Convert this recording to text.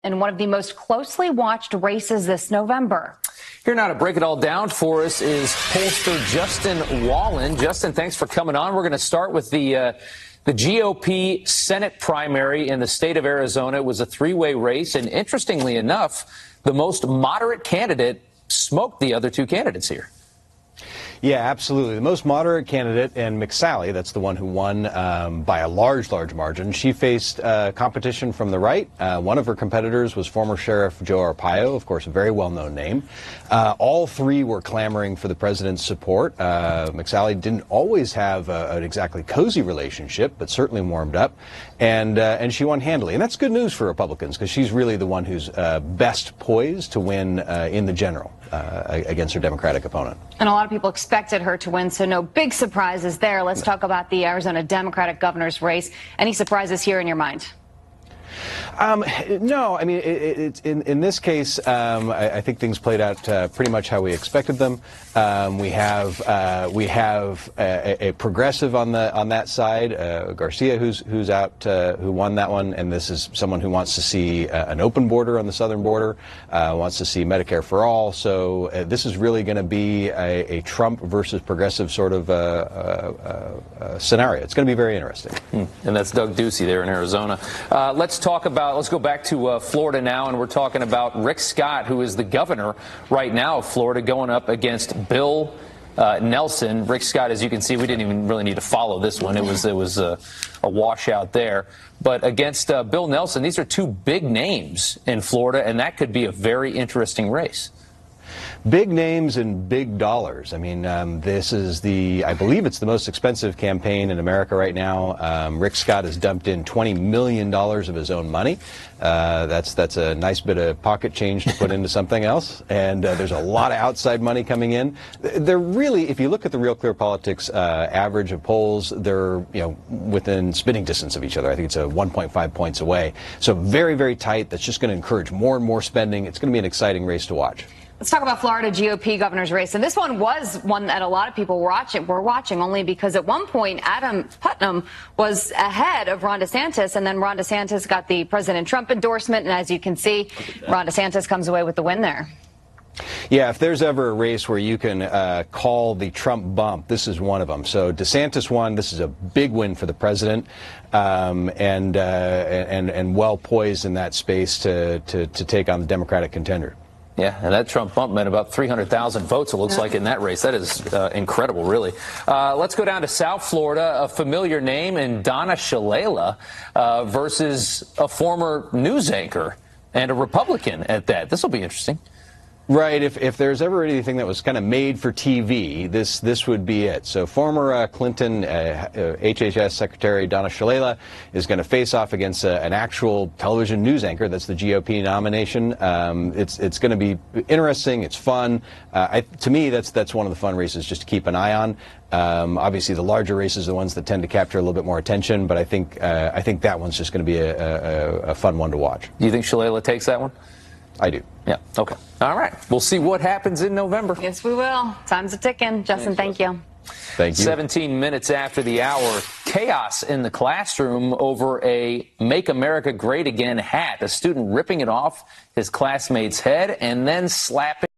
in one of the most closely watched races this November. Here now to break it all down for us is pollster Justin Wallin. Justin, thanks for coming on. We're going to start with the GOP Senate primary in the state of Arizona. It was a three-way race, and interestingly enough, the most moderate candidate smoked the other two candidates here. Yeah, absolutely. The most moderate candidate, and McSally, that's the one who won by a large margin. She faced competition from the right. One of her competitors was former Sheriff Joe Arpaio, of course, a very well-known name. All three were clamoring for the president's support. McSally didn't always have an exactly cozy relationship, but certainly warmed up, and she won handily. And that's good news for Republicans, because she's really the one who's best poised to win in the general against her Democratic opponent. And a lot of people expected her to win, so no big surprises there. Let's talk about the Arizona Democratic governor's race. Any surprises here in your mind? No, I mean, it's in this case, I think things played out pretty much how we expected them. We have a progressive on that side, Garcia, who's out, who won that one, and this is someone who wants to see an open border on the southern border, wants to see Medicare for all. So this is really going to be a Trump versus progressive sort of scenario. It's going to be very interesting. And that's Doug Ducey there in Arizona. Let's go back to Florida now, and we're talking about Rick Scott, who is the governor right now of Florida, going up against Bill Nelson. Rick Scott, as you can see, we didn't even really need to follow this one. It was a washout there. But against Bill Nelson, these are two big names in Florida, and that could be a very interesting race. Big names and big dollars. I mean, this is I believe it's the most expensive campaign in America right now. Rick Scott has dumped in $20 million of his own money. That's a nice bit of pocket change to put into something else. And there's a lot of outside money coming in. They're really, if you look at the Real Clear Politics average of polls, they're within spitting distance of each other. I think it's 1.5 points away. So very, very tight. That's just going to encourage more and more spending. It's going to be an exciting race to watch. Let's talk about Florida GOP governor's race. And this one was one that a lot of people were watching only because at one point Adam Putnam was ahead of Ron DeSantis, and then Ron DeSantis got the President Trump endorsement. And as you can see, Ron DeSantis comes away with the win there. Yeah, if there's ever a race where you can call the Trump bump, this is one of them. So DeSantis won. This is a big win for the president, and well poised in that space to take on the Democratic contender. Yeah, and that Trump bump meant about 300,000 votes, it looks like, in that race. That is incredible, really. Let's go down to South Florida, a familiar name in Donna Shalala versus a former news anchor and a Republican at that. This will be interesting. Right. If there's ever anything that was kind of made for TV, this would be it. So former Clinton HHS Secretary Donna Shalala is going to face off against an actual television news anchor. That's the GOP nomination. It's going to be interesting. It's fun. To me, that's one of the fun races just to keep an eye on. Obviously, the larger races are the ones that tend to capture a little bit more attention. But I think that one's just going to be a fun one to watch. Do you think Shalala takes that one? I do. Yeah. Okay. All right. We'll see what happens in November. Yes, we will. Time's a ticking. Justin, thank you. Thank you. 17 minutes after the hour, chaos in the classroom over a Make America Great Again hat. A student ripping it off his classmate's head and then slapping